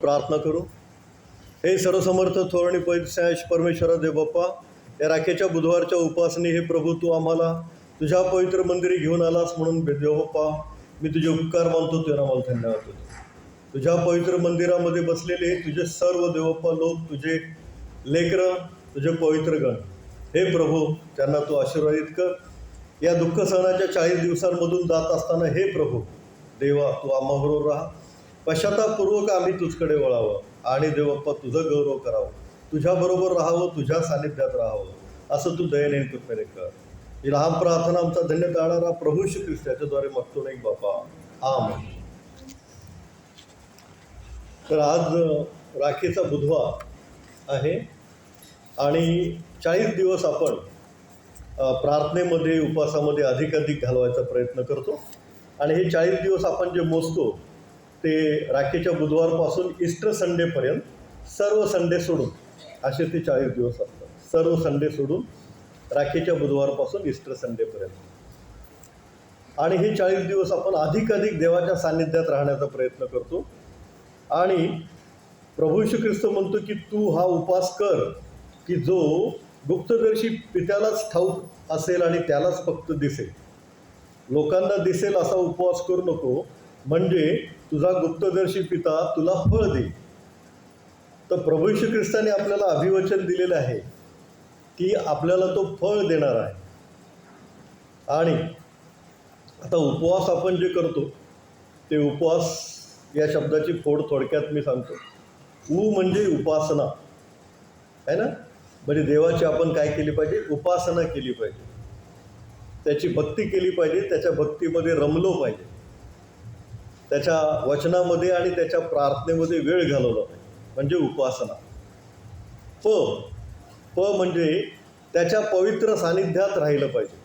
प्रार्थना करू. हे सर्वसमर्थ थोर आणि पैशाश परमेश्वरा देव बाप्पा, या राखेच्या बुधवारच्या उपासने हे प्रभू तू आम्हाला तुझ्या पवित्र मंदिरी घेऊन आलास म्हणून देव बाप्पा मी तुझे उपकार मानतो, तुझ्या नावाला धन्यवाद देतो. तुझ्या पवित्र मंदिरामध्ये बसलेले तुझे सर्व देवप्पा लोक, तुझे लेकरं, तुझे पवित्र गण, हे प्रभू त्यांना तू आशीर्वादित कर. या दुःख सहनाच्या 40 दिवसांमधून जात असताना हे प्रभू देवा तू आम्हाबरोबर राहा. पश्चातापूर्वक आम्ही तुझकडे वळावं आणि देवप्पा तुझं गौरव करावं, तुझ्याबरोबर राहावं, तुझ्या सानिध्यात राहावं, असं तू दयेने कृपेने कर. ही लहान प्रार्थना आमचा धन्य टाळणारा प्रभू श्री ख्रिस्त याच्याद्वारे मागतो नाही बापा, आमेन. तर आज राखीचा बुधवार आहे आणि 40 दिवस आपण प्रार्थनेमध्ये उपासामध्ये अधिकाधिक घालवायचा प्रयत्न करतो. आणि हे 40 दिवस आपण जे मोजतो ते राखीच्या बुधवारपासून ईस्टर संडेपर्यंत, सर्व संडे सोडून असे ते 40 दिवस असतात. सर्व संडे सोडून राखीच्या बुधवारपासून ईस्टर संडेपर्यंत. आणि हे 40 दिवस आपण अधिकाधिक देवाच्या सान्निध्यात राहण्याचा प्रयत्न करतो. आणि प्रभू श्री ख्रिस्त म्हणतो की तू हा उपास कर की जो गुप्तदर्शी पित्यालाच ठाऊक असेल आणि त्यालाच फक्त दिसेल. लोकांना दिसेल असा उपवास करू नको, म्हणजे तुझा गुप्तदर्शी पिता तुला फळ देईल. तर प्रभू श्री ख्रिस्ताने आपल्याला अभिवचन दिलेलं आहे की आपल्याला तो फळ देणार आहे. आणि आता उपवास आपण जे करतो ते उपवास या शब्दाची फोड थोडक्यात मी सांगतो. उ म्हणजे उपासना आहे ना, म्हणजे देवाची आपण काय केली पाहिजे, उपासना केली पाहिजे, त्याची भक्ती केली पाहिजे, त्याच्या भक्तीमध्ये रमलो पाहिजे, त्याच्या वचनामध्ये आणि त्याच्या प्रार्थनेमध्ये वेळ घालवला पाहिजे, म्हणजे उपासना. प म्हणजे त्याच्या पवित्र सानिध्यात राहिलं पाहिजे,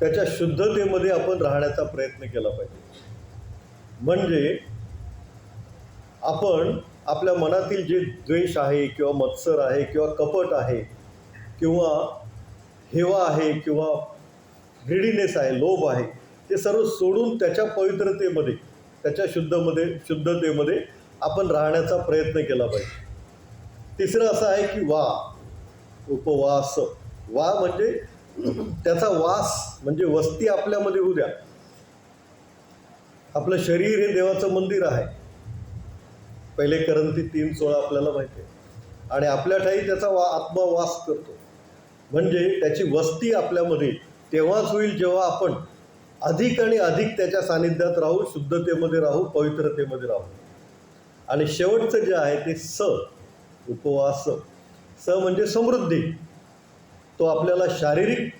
त्याच्या शुद्धतेमध्ये आपण राहण्याचा प्रयत्न केला पाहिजे. म्हणजे आपण आपल्या मनातील जे द्वेष आहे किंवा मत्सर आहे किंवा कपट आहे किंवा हेवा आहे किंवा ग्रीडीनेस आहे, लोभ आहे, ते सर्व सोडून त्याच्या पवित्रतेमध्ये, त्याच्या शुद्धतेमध्ये आपण राहण्याचा प्रयत्न केला पाहिजे. तिसरं असं आहे की उपवास. म्हणजे त्याचा वास, म्हणजे वस्ती आपल्यामध्ये होऊ द्या. आपलं शरीर हे देवाचं मंदिर आहे, पहिले करंती 3:16 आपल्याला माहिती आहे. आणि आपल्या ठाई त्याचा आत्मा वास करतो, म्हणजे त्याची वस्ती आपल्यामध्ये तेव्हाच होईल जेव्हा आपण अधिक आणि अधिक त्याच्या सानिध्यात राहू, शुद्धतेमध्ये राहू, पवित्रतेमध्ये राहू. आणि शेवटचं जे आहे ते उपवास. म्हणजे समृद्धी. तो आपल्याला शारीरिक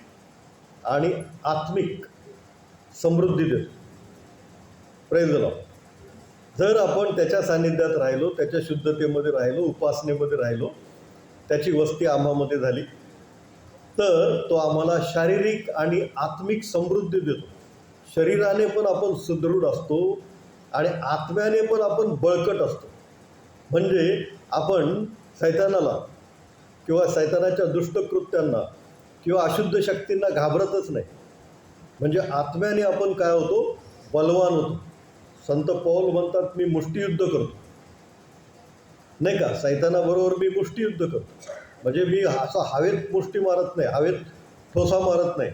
आणि आत्मिक समृद्धी देतो. Praise the Lord. जर आपण त्याच्या सानिध्यात राहिलो, त्याच्या शुद्धतेमध्ये राहिलो, उपासनेमध्ये राहिलो, त्याची वस्ती आम्हामध्ये झाली, तर तो आम्हाला शारीरिक आणि आत्मिक समृद्धी देतो. शरीराने पण आपण सुदृढ असतो आणि आत्म्याने पण आपण बळकट असतो. म्हणजे आपण सैतानाला किंवा सैतानाच्या दुष्टकृत्यांना किंवा अशुद्ध शक्तींना घाबरतच नाही. म्हणजे आत्म्याने आपण काय होतो, बलवान होतो. संत पौल म्हणतात मी मुष्टियुद्ध करतो, नाही का, सैतानाबरोबर मी मुष्टियुद्ध करतो. म्हणजे मी असं हवेत मुष्टी मारत नाही, हवेत ठोसा मारत नाही.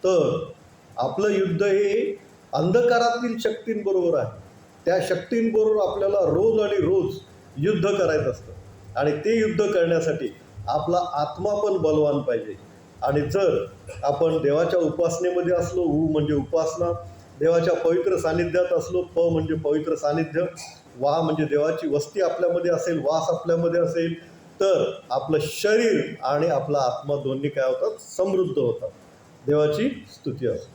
तर आपलं युद्ध हे अंधकारातील शक्तींबरोबर आहे. त्या शक्तींबरोबर आपल्याला रोज आणि रोज युद्ध करायचं असतं. आणि ते युद्ध करण्यासाठी आपला आत्मा पण बलवान पाहिजे. आणि जर आपण देवाच्या उपासनेमध्ये असलो, म्हणजे उपासना, देवाच्या पवित्र सानिध्यात असलो, म्हणजे पवित्र सानिध्य, म्हणजे देवाची वस्ती आपल्यामध्ये असेल, वास आपल्यामध्ये असेल, तर आपलं शरीर आणि आपला आत्मा दोन्ही काय होतात, समृद्ध होतात. देवाची स्तुती असते.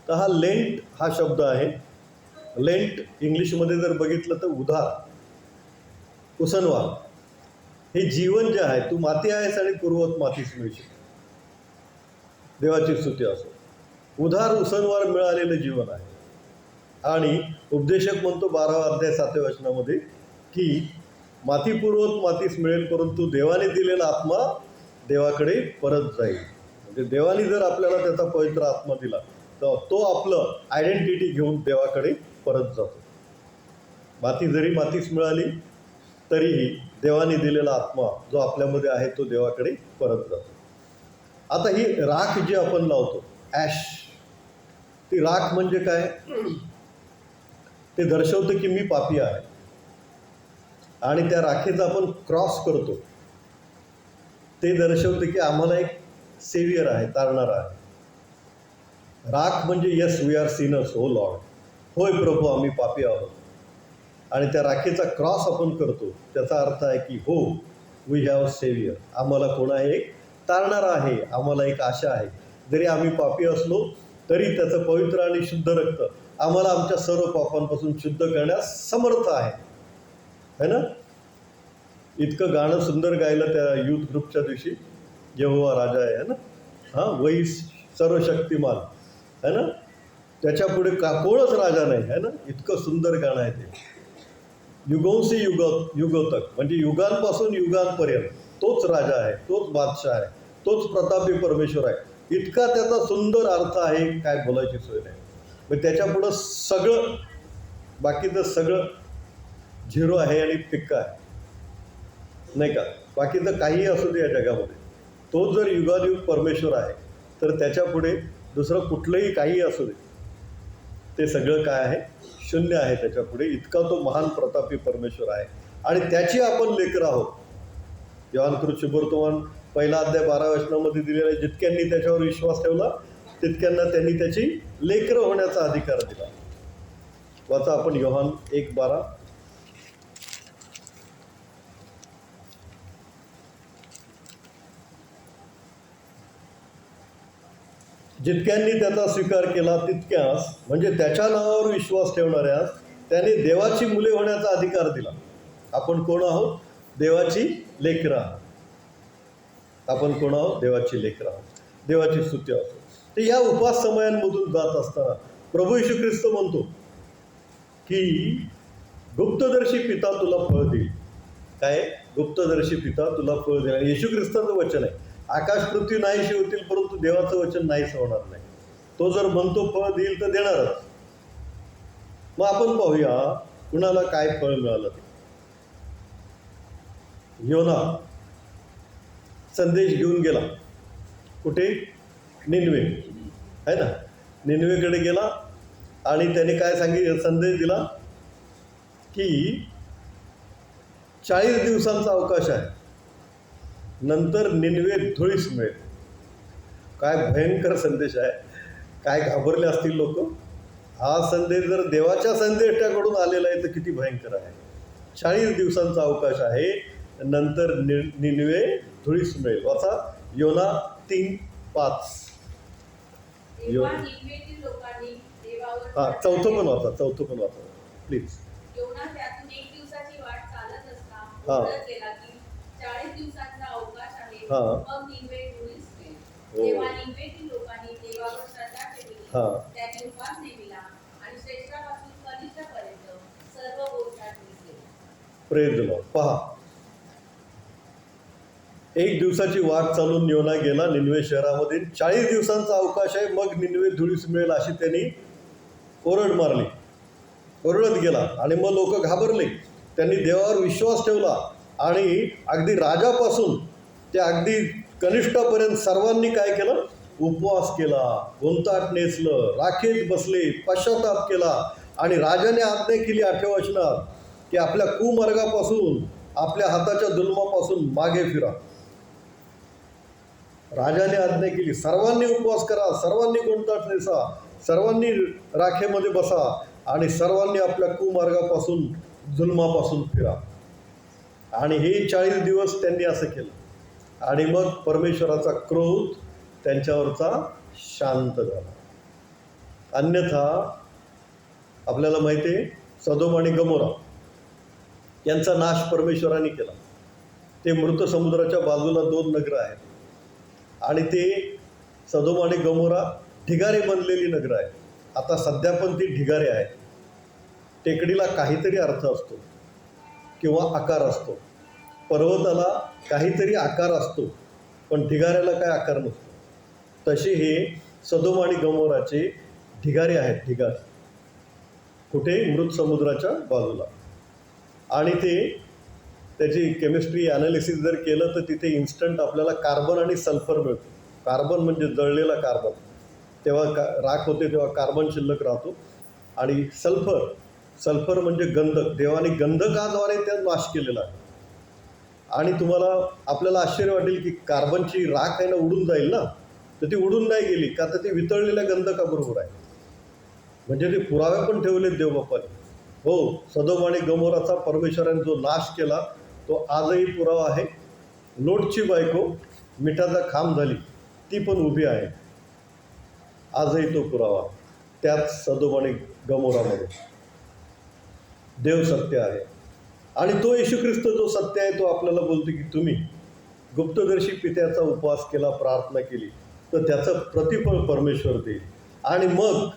तर हा लेंट हा शब्द आहे. लेंट इंग्लिशमध्ये जर बघितलं तर उधार, उसनवार. हे जीवन जे आहे, तू माती आहेस आणि पूर्वत मातीच मिळशील. देवाची स्तुती असो. उधार उसनवार मिळालेलं जीवन आहे. आणि उपदेशक म्हणतो 12वा अध्याय 7व्या वचनामध्ये की माती पूर्वत मातीच मिळेल, परंतु देवाने दिलेला आत्मा देवाकडे परत जाईल. म्हणजे देवाने जर आपल्याला त्याचा पवित्र आत्मा दिला तर तो आपलं आयडेंटिटी घेऊन देवाकडे परत जातो. माती जरी मातीच मिळाली तरीही देवाने दिलेला आत्मा जो आपल्यामध्ये आहे तो देवाकडे परत जातो. आता ही राख जी आपण लावतो, ॲश, ती राख म्हणजे काय? ते दर्शवतं की मी पापी आहे. आणि त्या राखेचा आपण क्रॉस करतो, ते दर्शवतं की आम्हाला एक सेवियर आहे, तारणारा आहे. राख म्हणजे येस वी आर सिनर्स, हो लॉर्ड, होय प्रभू आम्ही पापी आहोत. आणि त्या राखेचा क्रॉस आपण करतो, त्याचा अर्थ आहे की हो वी हॅव सेवियर, आम्हाला कोण आहे? एक तारणारा आहे, आम्हाला एक आशा आहे. जरी आम्ही पापी असलो तरी त्याचं पवित्र आणि शुद्ध रक्त आम्हाला आमच्या सर्व पापांपासून शुद्ध करण्यास समर्थ आहे. है ना? इतकं गाणं सुंदर गायलं त्या युथ ग्रुपच्या दिवशी, यहोवा राजा आहे ना, हां, वही सर्वशक्तिमान, है ना, त्याच्यापुढे कोणच राजा नाही, है ना. इतकं सुंदर गाणं आहे ते. युगोंसी युगोतक, म्हणजे युगांपासून युगांपर्यंत तोच राजा आहे, तोच बादशाह आहे, तोच प्रतापी परमेश्वर आहे. इतका त्याचा सुंदर अर्थ आहे, काय बोलायची सोय नाही. मग त्याच्यापुढं सगळं, बाकीचं सगळं झिरो आहे आणि फिक्का आहे, नाही का. बाकीचं काहीही असू दे या जगामध्ये, तो जर युगायुग परमेश्वर आहे तर त्याच्यापुढे दुसरं कुठलंही काही असू दे, ते सगळं काय आहे? शून्य आहे त्याच्यापुढे. इतका तो महान प्रतापी परमेश्वर आहे आणि त्याची आपण लेकरं आहोत. योहान शुभवर्तमान 1 अध्याय 12 वचनामध्ये दिलेला आहे, जितक्यांनी त्याच्यावर विश्वास ठेवला तितक्यांना त्यांनी त्याची लेकरं होण्याचा अधिकार दिला. वाचा आपण योहान 1:12. जितक्यांनी त्याचा स्वीकार केला तितक्यास, म्हणजे त्याच्या नावावर विश्वास ठेवणाऱ्यास त्याने देवाची मुले होण्याचा अधिकार दिला. आपण कोण आहोत? देवाची लेकरं आहोत. आपण कोण आहोत? देवाची लेकरं आहोत. देवाची स्तुती असो. तर या उपास समयांमधून जात असताना प्रभू येशू ख्रिस्त म्हणतो की गुप्तदर्शी पिता तुला फळ देईल. काय? गुप्तदर्शी पिता तुला फळ देईल. आणि येशू ख्रिस्ताचं वचन आहे, आकाश पृथ्वी नाहीशी होतील परंतु देवाचं वचन नाहीच होणार नाही. तो जर म्हणतो फळ देईल तर देणारच. मग आपण पाहूया कुणाला काय फळ मिळालं ते. योना संदेश घेऊन गेला कुठे? निनवे, आहे ना. निनवेकडे गेला आणि त्याने काय संदेश दिला की 40 दिवसांचा अवकाश आहे, नंतर निनवे धुळीस मिळेल. काय भयंकर संदेश आहे, काय घाबरले असतील लोक. हा संदेश जर देवाच्या संदेशाकडून आलेला आहे तर किती भयंकर आहे. 40 दिवसांचा अवकाश आहे, नंतर निनवे धुळीस मिळेल. वाचा योना 3:5. हा, चौथं पण वाचा प्लीज. हां प्रेज लॉर्ड. पहा, 1 दिवसाची वाट चालून योना गेला निनवे शहरामध्ये. 40 दिवसांचा अवकाश आहे, मग निनवे धुळीस मिळेल अशी त्यांनी ओरड मारली, ओरडत गेला. आणि मग लोक घाबरले. त्यांनी देवावर विश्वास ठेवला आणि अगदी राजापासून ते अगदी कनिष्ठापर्यंत सर्वांनी काय केलं? उपवास केला, गोंताट नेसलं, राखेत बसले, पश्चाताप केला. आणि राजाने आज्ञा केली 8व्या वचनात की आपल्या कुमार्गापासून, आपल्या हाताच्या जुलमापासून मागे फिरा. राजाने आज्ञा केली, सर्वांनी उपवास करा, सर्वांनी गोंताट नेसा, सर्वांनी राखेमध्ये बसा आणि सर्वांनी आपल्या कुमार्गापासून, जुलमापासून फिरा. आणि हे 40 दिवस त्यांनी असं केलं. आणि मग परमेश्वराचा क्रोध त्यांच्यावरचा शांत झाला. अन्यथा आपल्याला माहिती आहे, सदोम आणि गमोरा यांचा नाश परमेश्वराने केला. ते मृत समुद्राच्या बाजूला 2 नगरं आहेत आणि ते सदोम आणि गमोरा ढिगारे बनलेली नगरं आहेत. आता सध्या पण ती ढिगारे आहेत. टेकडीला काहीतरी अर्थ असतो किंवा आकार असतो, पर्वताला काहीतरी आकार असतो, पण ढिगाऱ्याला काय आकार नसतो. तसे हे सदोम आणि गमोराचे ढिगारे आहेत. ढिगारे कुठे? मृत समुद्राच्या बाजूला. आणि त्याची केमिस्ट्री ॲनालिसिस जर केलं तर तिथे इन्स्टंट आपल्याला कार्बन आणि सल्फर मिळतो. कार्बन म्हणजे जळलेला कार्बन, तेव्हा राख होते तेव्हा कार्बन शिल्लक राहतो. आणि सल्फर म्हणजे गंधक, देवाने गंधकाद्वारे त्या नाश केलेला आहे. आणि आपल्याला आश्चर्य वाटेल की कार्बनची राख आहे ना उडून जाईल ना, तर ती उडून नाही गेली का, तर ती वितळलेल्या गंधकाबरोबर आहे. म्हणजे ते पुरावे पण ठेवलेत देवबापाने. हो, सदोम आणि गमोराचा परमेश्वराने जो नाश केला तो आजही पुरावा आहे. लोटची बायको मिठाचा खांब झाली, ती पण उभी आहे, आजही तो पुरावा. त्यात सदोम आणि गमोरामध्ये देव सत्य आहे. आणि तो येशू ख्रिस्त जो सत्य आहे तो आपल्याला बोलतो की तुम्ही गुप्तदर्शी पित्याचा उपवास केला, प्रार्थना केली, तर त्याचं प्रतिफळ परमेश्वर देईल. आणि मग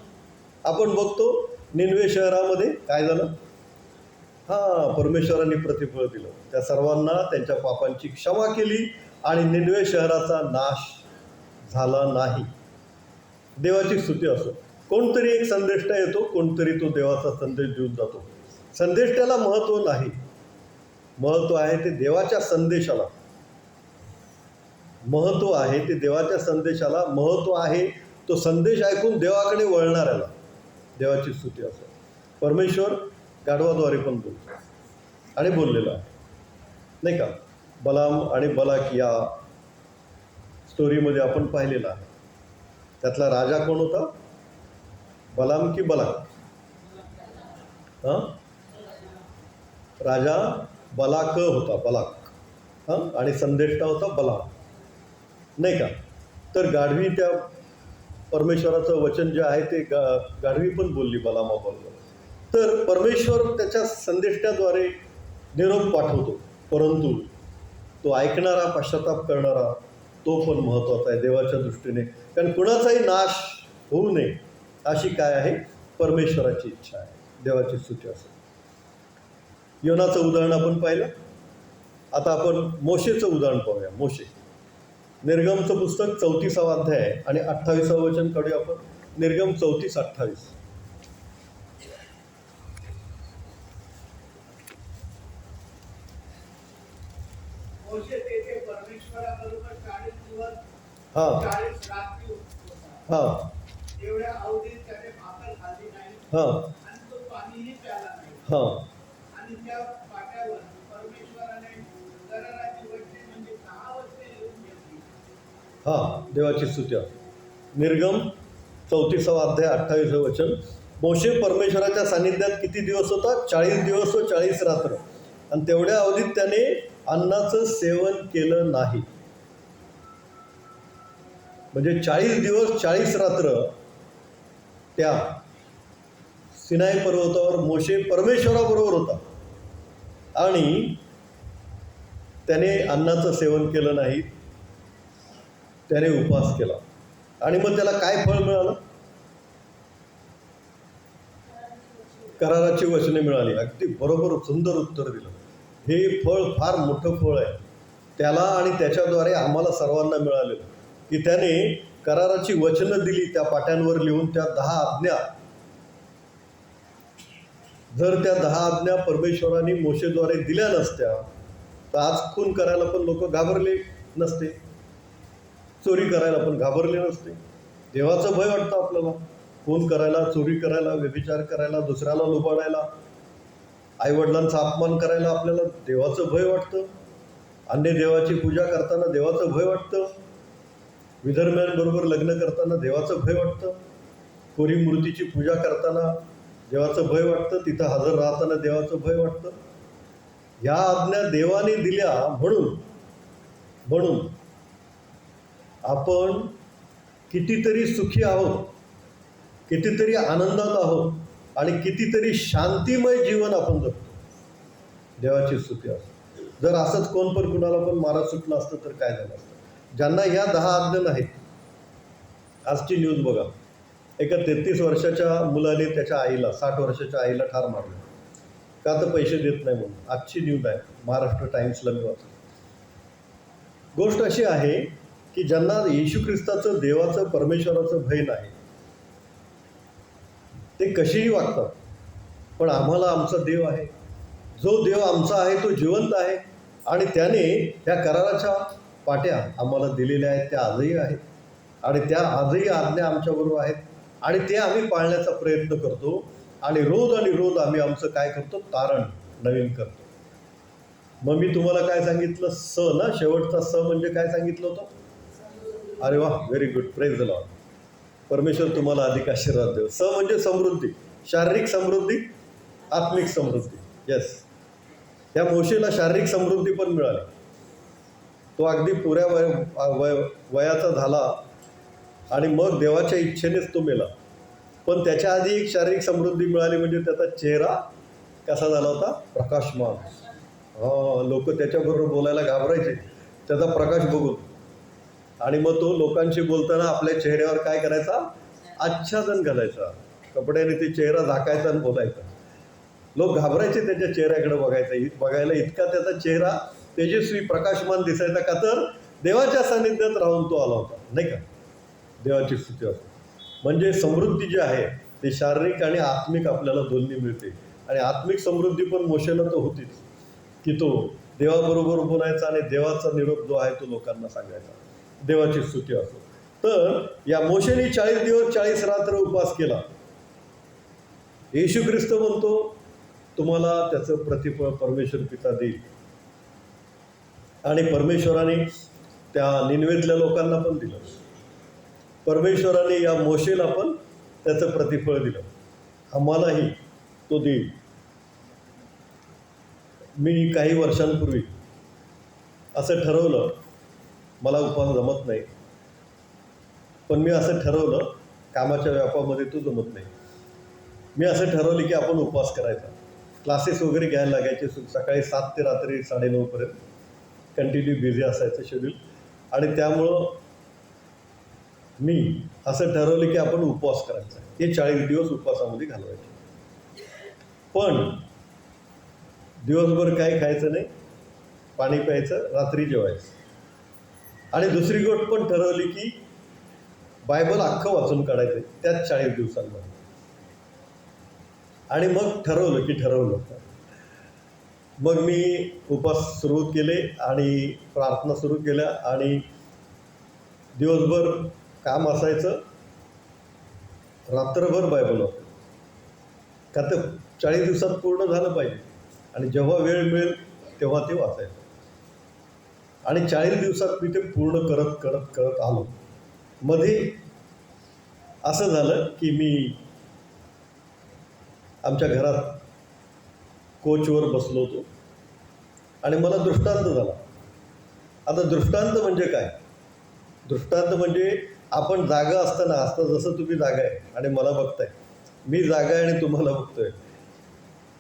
आपण बघतो निनवे शहरामध्ये काय झालं. परमेश्वरांनी प्रतिफळ दिलं, त्या सर्वांना त्यांच्या पापांची क्षमा केली आणि निनवे शहराचा नाश झाला नाही. देवाची स्तुती असो. कोणतरी एक संदेष्टा येतो, कोणतरी तो देवाचा संदेश देऊन जातो. संदेष्टाला महत्त्व नाही, महत्त्व आहे ते देवाच्या संदेशाला. महत्त्व आहे ते देवाच्या संदेशाला, महत्त्व आहे तो संदेश ऐकून देवाकडे वळणाऱ्याला. देवाची स्तुती असो. परमेश्वर गाढवाद्वारे पण बोलतो आणि बोललेला आहे, नाही का. बलाम आणि बलाक या स्टोरीमध्ये आपण पाहिलेलं आहे. त्यातला राजा कोण होता, बलाम की बलाक? राजा बलाक होता, बलाक. आणि संदेष्टा होता बलाम, नाही का. तर गाढवी त्या परमेश्वराचं वचन जे आहे ते गाढवी पण बोलली बलामाबरोबर. तर परमेश्वर त्याच्या संदेष्टाद्वारे निरोप पाठवतो, परंतु तो ऐकणारा, पश्चाताप करणारा तो पण महत्त्वाचा आहे देवाच्या दृष्टीने. कारण कुणाचाही नाश होऊ नये अशी काय आहे, परमेश्वराची इच्छा आहे. देवाची स्तुती असेल. योनाचं उदाहरण आपण पाहिलं. आता आपण मोशेचं उदाहरण पाहूया. मोशे, निर्गमचं पुस्तक 34वा अध्याय आणि 28वं वचन काढूया आपण. निर्गम 34:28. देवाची स्तुती. निर्गम 34वा अध्याय 28वं वचन. मोशे परमेश्वराच्या सानिध्यात किती दिवस होता? 40 दिवस व 40 रात्र. आणि तेवढ्या अवधीत त्याने अन्नाचं सेवन केलं नाही. म्हणजे 40 दिवस 40 रात्र त्या सिनाई पर्वतावर मोशे परमेश्वराबरोबर होता आणि त्याने अन्नाचं सेवन केलं नाही, त्याने उपवास केला. आणि मग त्याला काय फळ मिळालं? कराराची वचने मिळाली. अगदी बरोबर, सुंदर उत्तर दिलं. हे फळ फार मोठं फळ आहे. त्याला आणि त्याच्याद्वारे आम्हाला सर्वांना मिळालेलं की त्याने कराराची वचनं दिली, त्या पाट्यांवर लिहून त्या 10 आज्ञा. जर त्या 10 आज्ञा परमेश्वराने मोशेद्वारे दिल्या नसत्या तर आज खून करायला पण लोक घाबरले नसते, चोरी करायला पण घाबरले नसते. देवाचं भय वाटतं आपल्याला. खून करायला, चोरी करायला, व्यभिचार करायला, दुसऱ्याला लुबाडायला, आईवडिलांचा अपमान करायला आपल्याला देवाचं भय वाटतं. अन्य देवाची पूजा करताना देवाचं भय वाटतं. विधर्म्यांबरोबर लग्न करताना देवाचं भय वाटतं. कोरी मूर्तीची पूजा करताना देवाचं भय वाटतं. तिथं हजर राहताना देवाचं भय वाटतं. ह्या आज्ञा देवाने दिल्या म्हणून आपण कितीतरी सुखी आहोत, कितीतरी आनंदात आहोत आणि कितीतरी शांतिमय जीवन आपण जगतो. देवाची स्तुती असते. जर असंच कोण पण कुणाला पण मारा सुटलं असतं तर काय झालं असतं. ज्यांना ह्या 10 आज्ञा नाहीत. आजची न्यूज बघा, एका 33 वर्षाच्या मुलाने त्याच्या आईला, 60 वर्षाच्या आईला ठार मारलं, का तर पैसे देत नाही म्हणून. आजची न्यूज आहे, महाराष्ट्र टाइम्सला मी वाचली. गोष्ट अशी आहे की ज्यांना येशू ख्रिस्ताचं, देवाचं, परमेश्वराचं भय नाही ते कशीही वागतात. पण आम्हाला आमचा देव आहे, जो देव आमचा आहे तो जिवंत आहे आणि त्याने ह्या कराराच्या पाट्या आम्हाला दिलेल्या आहेत, त्या आजही आहेत आणि त्या आजही आज्ञा आमच्याबरोबर आहेत आणि ते आम्ही पाळण्याचा प्रयत्न करतो आणि रोज आम्ही आमचं काय करतो, तारण नवीन करतो. मग मी तुम्हाला काय सांगितलं, स ना, शेवटचा स म्हणजे काय सांगितलं होतं? अरे वा, very good, praise the Lord. परमेश्वर तुम्हाला अधिक आशीर्वाद देव. स म्हणजे समृद्धी, शारीरिक समृद्धी, आत्मिक समृद्धी. येस, त्या मोशेला शारीरिक समृद्धी पण मिळाली. तो अगदी पुऱ्या वयाचा झाला आणि मग देवाच्या इच्छेनेच तो मेला. पण त्याच्या आधी एक शारीरिक समृद्धी मिळाली, म्हणजे त्याचा चेहरा कसा झाला होता, प्रकाशमान. लोक त्याच्याबरोबर बोलायला घाबरायचे त्याचा प्रकाश बघून. आणि मग तो लोकांशी बोलताना आपल्या चेहऱ्यावर काय करायचा, आच्छादन घालायचा, कपड्याने ते चेहरा झाकायचा आणि बोलायचा. लोक घाबरायचे त्याच्या चेहऱ्याकडे बघायला, इतका त्याचा चेहरा तेजस्वी प्रकाशमान दिसायचा. का तर देवाच्या सानिध्यात राहून तो आला होता, नाही का. देवाची स्तुती असते. म्हणजे समृद्धी जी आहे ती शारीरिक आणि आत्मिक आपल्याला दोन्ही मिळते. आणि आत्मिक समृद्धी पण मोशेला तर होतीच, की तो देवाबरोबर बोलायचा आणि देवाचा निरोप जो आहे तो लोकांना सांगायचा. देवाची स्तुती असो. तर या मोशेने 40 दिवस 40 रात्र उपवास केला. येशू ख्रिस्त म्हणतो तुम्हाला त्याचं प्रतिफळ परमेश्वर पिता देईल. आणि परमेश्वराने त्या निनवेतल्या लोकांना पण दिलं. परमेश्वराने या मोशेला पण त्याचं प्रतिफळ दिलं. आम्हालाही तो देईल. मी काही वर्षांपूर्वी असं ठरवलं, मला उपवास जमत नाही, पण मी असं ठरवलं, कामाच्या व्यापामध्ये तो जमत नाही, मी असं ठरवलं की आपण उपवास करायचा. क्लासेस वगैरे घ्यायला लागायचे. सकाळी 7 ते रात्री 9:30 पर्यंत कंटिन्यू बिझी असायचं शेड्यूल. आणि त्यामुळं मी असं ठरवलं की आपण उपवास करायचा. हे 40 दिवस उपवासामध्ये घालवायचे. पण दिवसभर काही खायचं नाही, पाणी प्यायचं, रात्री जेवायचं. आणि दुसरी गोष्ट पण ठरवली की बायबल अख्खं वाचून काढायचं त्याच 40 दिवसांमध्ये. आणि मग ठरवलं मग मी उपवास सुरू केले आणि प्रार्थना सुरू केल्या. आणि दिवसभर काम असायचं, रात्रभर बायबल वाचायचं. का तर 40 दिवसात पूर्ण झालं पाहिजे आणि जेव्हा वेळ मिळेल तेव्हा ते वाचायचं. आणि 40 दिवसात मी ते पूर्ण करत आलो. मध्ये असं झालं की मी आमच्या घरात कोचवर बसलो होतो आणि मला दृष्टांत झाला. आता दृष्टांत म्हणजे काय? दृष्टांत म्हणजे आपण जागा असताना, जसं तुम्ही जागा आहे आणि मला बघताय, मी जागा आहे आणि तुम्हाला बघतोय,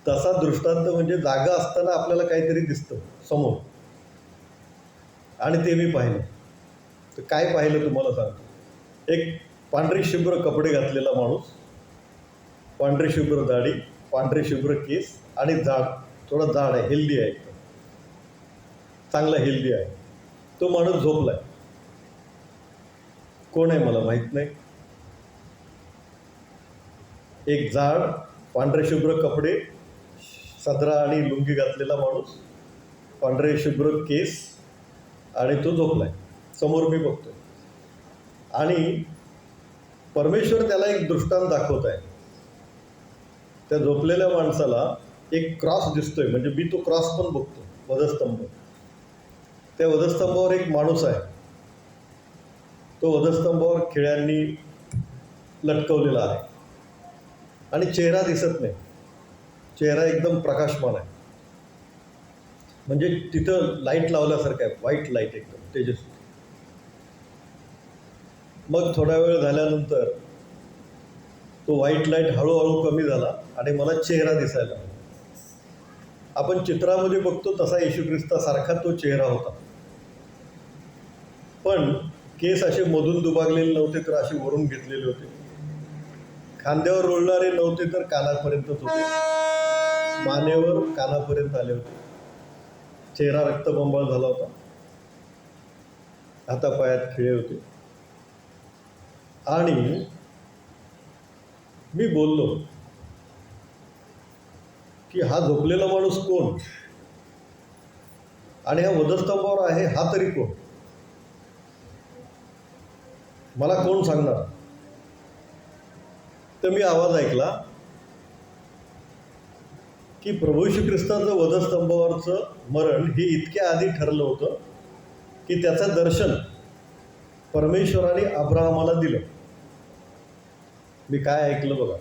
तसा दृष्टांत म्हणजे जागा असताना आपल्याला काहीतरी दिसतं समोर. आणि ते मी पाहिलं. तर काय पाहिलं तुम्हाला सांगतो. एक पांढरी शुभ्र कपडे घातलेला माणूस, पांढरी शुभ्र दाढी, पांढरे शुभ्र केस आणि थोडा जाड आहे, हेल्दी आहे, एकदम चांगला हेल्दी आहे. तो माणूस झोपलाय. कोण आहे मला माहीत नाही. एक जाड पांढरे शुभ्र कपडे, सदरा आणि लुंगी घातलेला माणूस, पांढरे शुभ्र केस, आणि तो झोपलाय. समोर मी बघतोय. आणि परमेश्वर त्याला एक दृष्टांत दाखवत आहे. त्या झोपलेल्या माणसाला एक क्रॉस दिसतोय, म्हणजे मी तो क्रॉस पण बघतो, वधस्तंभ. त्या वधस्तंभावर एक माणूस आहे. तो वधस्तंभावर खिळ्यांनी लटकवलेला आहे आणि चेहरा दिसत नाही. चेहरा एकदम प्रकाशमान आहे, म्हणजे तिथं लाईट लावल्यासारखं आहे, व्हाईट लाईट, एकदम तेजस्वी. मग थोडा वेळ झाल्यानंतर तो व्हाईट लाईट हळूहळू कमी झाला आणि मला चेहरा दिसायला लागला. आपण चित्रामध्ये बघतो तसा येशू ख्रिस्तासारखा तो चेहरा होता. पण केस असे मधून दुभागलेले नव्हते, तर असे वरून घेतलेले होते. खांद्यावर रोळणारे नव्हते, तर कानापर्यंतच होते. मानेवर कानापर्यंत आले होते. चेहरा रक्तबंबाळ झाला होता. हातापायात खिळे होते. आणि मी बोललो की हा झोपलेला माणूस कोण आणि हा वधस्तंभावर आहे हा तरी कोण, मला कोण सांगणार. तर मी आवाज ऐकला की प्रभू श्री ख्रिस्ताचं वधस्तंभावरचं मरण हे इतक्या आधी ठरलं होतं की त्याचं दर्शन परमेश्वराने अब्राहमाला दिलं. मी काय ऐकलं बघा,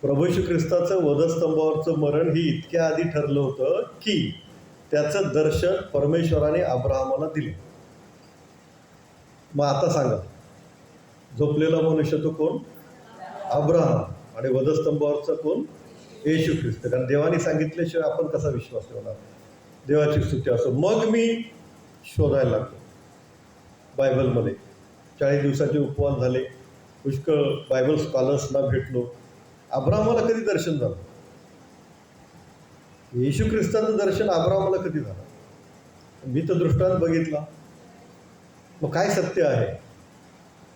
प्रभू श्री ख्रिस्ताचं वधस्तंभावरचं मरण हे इतक्या आधी ठरलं होतं की त्याचं दर्शन परमेश्वराने अब्राहमाला दिलं. मग आता सांगा, झोपलेला मनुष्य तो कोण? अब्राहम. आणि वधस्तंभावरचं कोण? येशू ख्रिस्त. कारण देवाने सांगितल्याशिवाय आपण कसा विश्वास ठेवणार. देवाची स्तुती असो. मग मी शोधायला लागलो बायबलमध्ये. 40 दिवसाचे उपवास झाले, पुष्कळ बायबल स्कॉलर्सना भेटलो. अब्राहमाला कधी दर्शन झालं? येशू ख्रिस्ताचं दर्शन अब्राहमाला कधी झालं? मी तर दृष्टांत बघितला. मग काय सत्य आहे?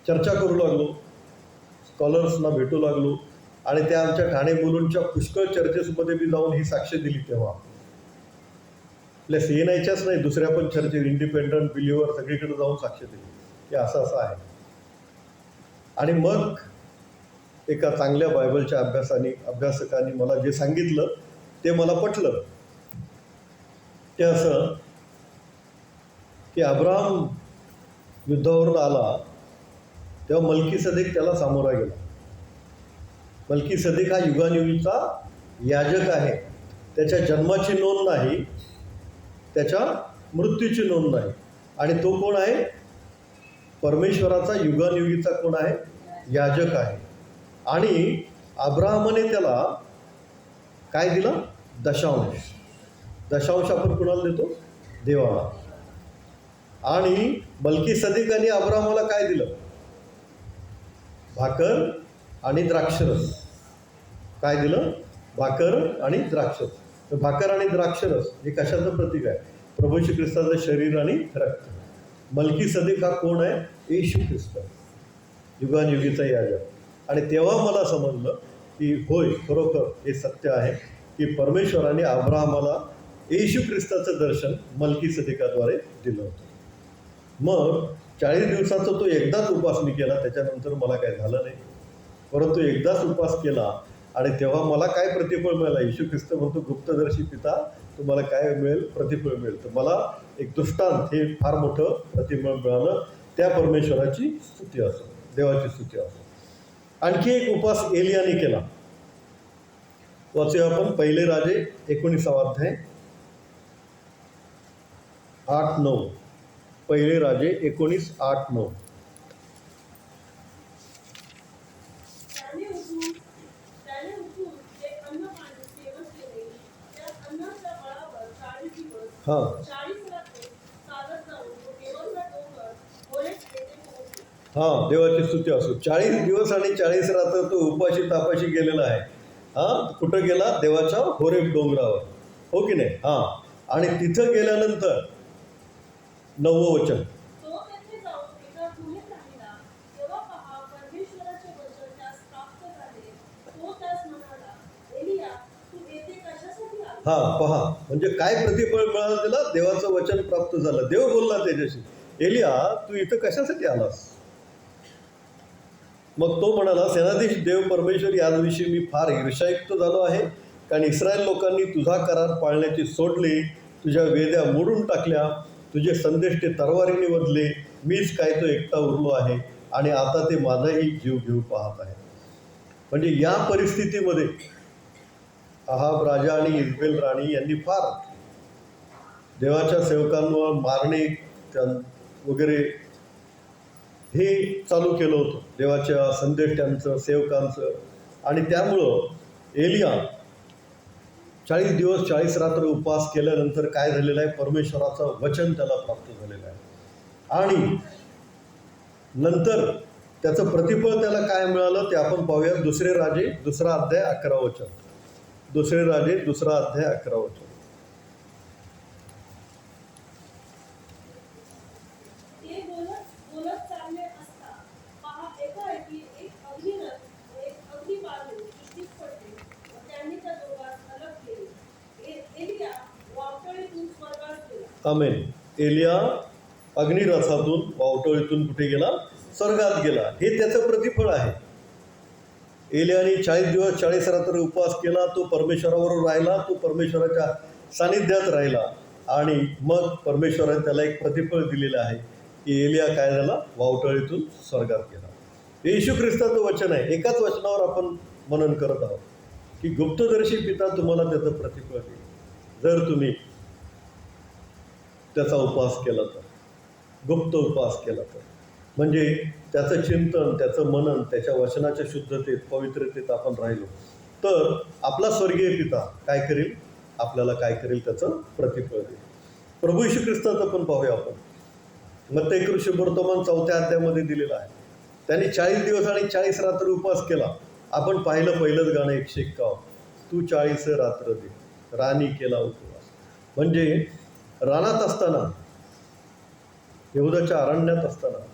चर्चा करू लागलो, स्कॉलर्सना भेटू लागलो आणि त्या आमच्या ठाणे मुलुंडच्या पुष्कळ चर्चेसमध्ये मी जाऊन ही साक्ष दिली. तेव्हा आपल्या CNIच्याच नाही, दुसऱ्या पण चर्चेस, इंडिपेंडंट, बिलिव्हर, सगळीकडे जाऊन साक्ष दिली की असं असं आहे. आणि मग एका चांगल्या बायबलच्या अभ्यासकांनी मला जे सांगितलं ते मला पटलं. ते असं की अब्राहम युद्धावरून आला तेव्हा मल्कीसदेक त्याला सामोरा गेला. मल्कीसदेक हा युगानुयुगीचा याजक आहे. त्याच्या जन्माची नोंद नाही, त्याच्या मृत्यूची नोंद नाही. आणि तो कोण आहे? परमेश्वराचा युगानुयुगीचा कोण आहे? याजक आहे. आणि अब्राहमाने त्याला काय दिलं? दशांश. दशांश आपण कुणाला देतो? देवाला. आणि मल्कीसदेकाने अब्राहमाला काय दिलं? भाकर आणि द्राक्षरस. काय दिलं? भाकर आणि द्राक्षरस. तर भाकर आणि द्राक्षरस हे कशाचं प्रतीक आहे? प्रभू श्री ख्रिस्ताचं शरीर आणि रक्त. मल्कीसदेक हा कोण आहे? येशू ख्रिस्त, युगानुयुगीचा याजक. आणि तेव्हा मला समजलं की होय, खरोखर हे सत्य आहे की परमेश्वराने अब्राहमाला येशू ख्रिस्ताचं दर्शन मल्कीसदेकाद्वारे दिलं होतं. मग 40 दिवसाचा तो एकदाच उपास मी केला, त्याच्यानंतर मला काय झालं नाही. परंतु एकदाच उपास केला आणि तेव्हा मला काय प्रतिफळ मिळालं? येशू ख्रिस्त म्हणतो, गुप्तदर्शी पिता, तुम्हाला काय मिळेल? प्रतिफळ मिळेल. तर मला एक दृष्टांत, हे फार मोठं प्रतिफळ मिळालं. त्या परमेश्वराची स्तुती असो, देवाची स्तुती असो. आणखी एक उपास एलियाने केला. वाचूया आपण 1 राजे 19 अध्याय 8-9. 1 राजे 19:8-9. हां हां, देवाची स्तुती असो. 40 दिवस आणि 40 रात्र तो उपाशी तापाशी गेलेला आहे. हां, कुठं गेला? देवाच्या होरेब डोंगरावर, हो की नाही? हां. आणि तिथं गेल्यानंतर 9वं वचन. हां, पहा, म्हणजे काय प्रतिफळ मिळालं त्याला? देवाचं वचन प्राप्त झालं. देव बोलला त्याच्याशी, एलिया तू इथं कशासाठी आलास? मग तो म्हणाला, सेनाधीश देव परमेश्वर, याविषयी मी फार ईर्ष्यायुक्त झालो आहे, कारण इस्रायल लोकांनी तुझा करार पाळण्याची सोडली, तुझ्या वेद्या मोडून टाकल्या, तुझे संदेष्टे तरवारीने वधले, मीच काय तो एकटा उरलो आहे आणि आता ते माझाही जीव घेऊ पाहत आहे. म्हणजे या परिस्थितीमध्ये अहाब राजा आणि इजबेल राणी यांनी फार देवाच्या सेवकांवर मारणे वगैरे हे चालू केलं होतं, देवाच्या संदेष्ट्यांचं, सेवकांचं. आणि त्यामुळं एलिया 40 दिवस 40 रात्र उपवास केल्यानंतर काय झालेलं आहे? परमेश्वराचं वचन त्याला प्राप्त झालेलं आहे. आणि नंतर त्याचं प्रतिफळ त्याला काय मिळालं ते आपण पाहूया. 2 राजे 2 अध्याय 11 वचन. 2 राजे 2 अध्याय 11 वचन. आमेन. एलिया अग्निरथातून वावटळीतून कुठे गेला? स्वर्गात गेला. हे त्याचं प्रतिफळ आहे. एलियाने 40 दिवस 40 रात्र उपवास केला. तो परमेश्वराबरोबर राहिला, तो परमेश्वराच्या सानिध्यात राहिला आणि मग परमेश्वराने त्याला एक प्रतिफळ दिलेलं आहे की एलिया काय झाला? वावटळीतून स्वर्गात गेला. हे येशू ख्रिस्ताचं वचन आहे. एकाच वचनावर आपण मनन करत आहोत की गुप्तदर्शी पिता तुम्हाला त्याचं प्रतिफळ देईल जर तुम्ही त्याचा उपवास केला तर, गुप्त उपवास केला तर. म्हणजे त्याचं चिंतन, त्याचं मनन, त्याच्या वचनाच्या शुद्धतेत, पवित्रतेत आपण राहिलो तर आपला स्वर्गीय पिता काय करेल? आपल्याला काय करेल? त्याचं प्रतिफळ देईल. प्रभू येशू ख्रिस्ताचं पण पाहूया आपण. मत्ती वर्तमान 4 अध्यायामध्ये दिलेला आहे. त्यांनी 40 दिवस आणि 40 रात्र उपवास केला. आपण पाहिलं पहिलंच गाणं 151, तू 40 रात्र दे, राणी केला उपवास. म्हणजे रानात असताना, यहूदाच्या अरण्यात असताना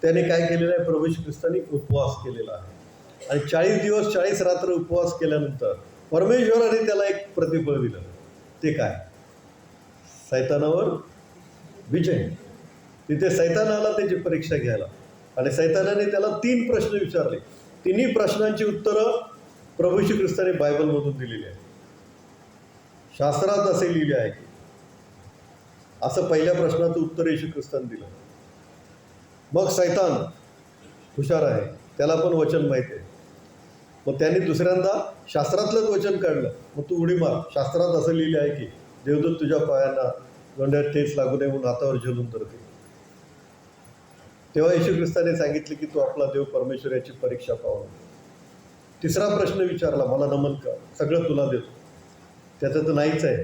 त्याने काय केलेलं आहे? प्रभू येशू ख्रिस्तांनी उपवास केलेला आहे. आणि 40 दिवस 40 रात्र उपवास केल्यानंतर परमेश्वराने त्याला एक प्रतिफळ दिलं. ते काय? सैतानावर विजय. तिथे सैतान आला त्याची परीक्षा घ्यायला आणि सैतानाने त्याला 3 प्रश्न विचारले. तिन्ही प्रश्नांची उत्तरं प्रभू येशू ख्रिस्ताने बायबलमधून दिलेली आहे. शास्त्रात असे लिहिले आहे की असं पहिल्या प्रश्नाचं उत्तर येशू ख्रिस्ताने दिलं. मग सैतान हुशार आहे, त्याला पण वचन माहीत आहे. मग त्यांनी दुसऱ्यांदा शास्त्रातलंच वचन काढलं. मग तू उडी मार, शास्त्रात असं लिहिले आहे की देवदूत तुझ्या पायांना गोंड्यात ठेच लागू नये म्हणून हातावर झेलून धरते. तेव्हा येशू ख्रिस्ताने सांगितले की तू आपला देव परमेश्वर याची परीक्षा पाहू. तिसरा प्रश्न विचारला, मला नमन कर, सगळं तुला देतो. त्याचं तर नाहीच आहे.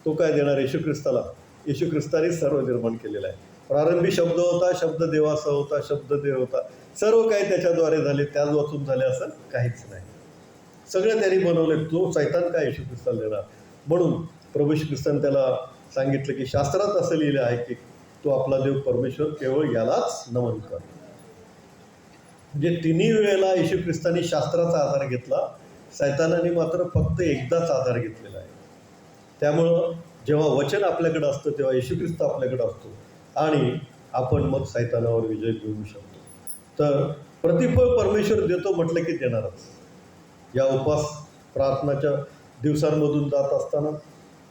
तो काय देणार? येशू ख्रिस्ताला. येशू ख्रिस्तानेच सर्व निर्माण केलेलं आहे. प्रारंभी शब्द होता, शब्द देवाचा होता, शब्द देव होता. सर्व काही त्याच्याद्वारे झाले, त्याच वाचून झाले असं काहीच नाही. सगळं त्यांनी बनवले. तो सैतान काय येशू ख्रिस्ताला देणार? म्हणून प्रभू येशू ख्रिस्ताने त्याला सांगितलं की शास्त्रात असं लिहिलं आहे की तो आपला देव परमेश्वर केवळ यालाच नमन कर. म्हणजे तिन्ही वेळेला येशू ख्रिस्ताने शास्त्राचा आधार घेतला. सैतानाने मात्र फक्त एकदाच आधार घेतलेला आहे. त्यामुळं जेव्हा वचन आपल्याकडं असतं तेव्हा येशू ख्रिस्त आपल्याकडं असतो आणि आपण मग सैतानावर विजय मिळवू शकतो. तर प्रतिफळ परमेश्वर देतो म्हटलं की देणारच. या उपवास प्रार्थनाच्या दिवसांमधून जात असताना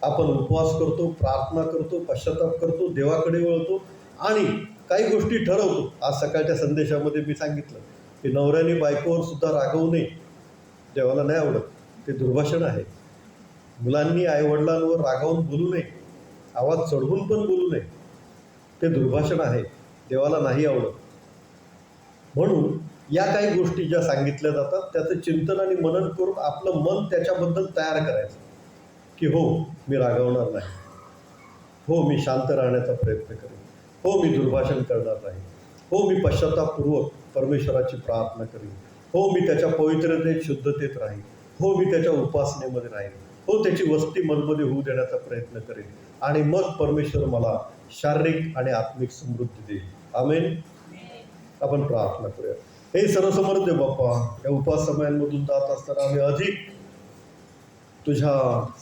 आपण उपवास करतो, प्रार्थना करतो, पश्चाताप करतो, देवाकडे वळतो आणि काही गोष्टी ठरवतो. आज सकाळच्या संदेशामध्ये मी सांगितलं की नवऱ्याने बायकोवर सुद्धा रागवू नये. देवाला नाही आवडत, ते दुर्भाषण आहे. मुलांनी आईवडिलांवर रागावून बोलू नये, आवाज चढवून पण बोलू नये, ते दुर्भाषण आहे, देवाला नाही आवडत. म्हणून या काही गोष्टी ज्या सांगितल्या जातात त्याचं चिंतन आणि मनन करून आपलं मन त्याच्याबद्दल तयार करायचं की हो मी रागावणार नाही, हो मी शांत राहण्याचा प्रयत्न करेन, हो मी दुर्भाषण करणार नाही, हो मी पश्चातापपूर्वक परमेश्वराची प्रार्थना करेन, हो मी त्याच्या पवित्रतेत शुद्धतेत राहीन, हो मी त्याच्या उपासनेमध्ये राहीन, हो त्याची वस्ती मनमध्ये होऊ देण्याचा प्रयत्न करेन आणि मग परमेश्वर मला शारीरिक आणि आत्मिक समृद्धी देईल. आमेन. आपण प्रार्थना करूया. हे सर्वसमर्थ बाप्पा, या उपवास समयांमधून जात असताना आम्ही अधिक तुझ्या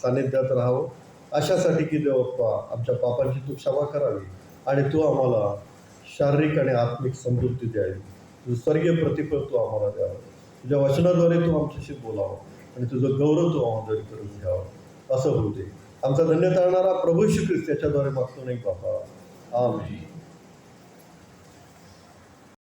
सानिध्यात राहावं अशासाठी की देव बाप्पा आमच्या पापांची तू क्षमा करावी आणि तू आम्हाला शारीरिक आणि आत्मिक समृद्धी द्यावी. तुझं स्वर्गीय प्रतिफळ तू आम्हाला द्यावं. तुझ्या वचनाद्वारे तू आमच्याशी बोलावं आणि तुझं गौरव तू आम्हाला करून घ्यावं. असं होऊ दे. आमचा धन्य तारणारा प्रभू श्री ख्रिस्त याच्याद्वारे मागतो नाही बाप्पा. आमेन.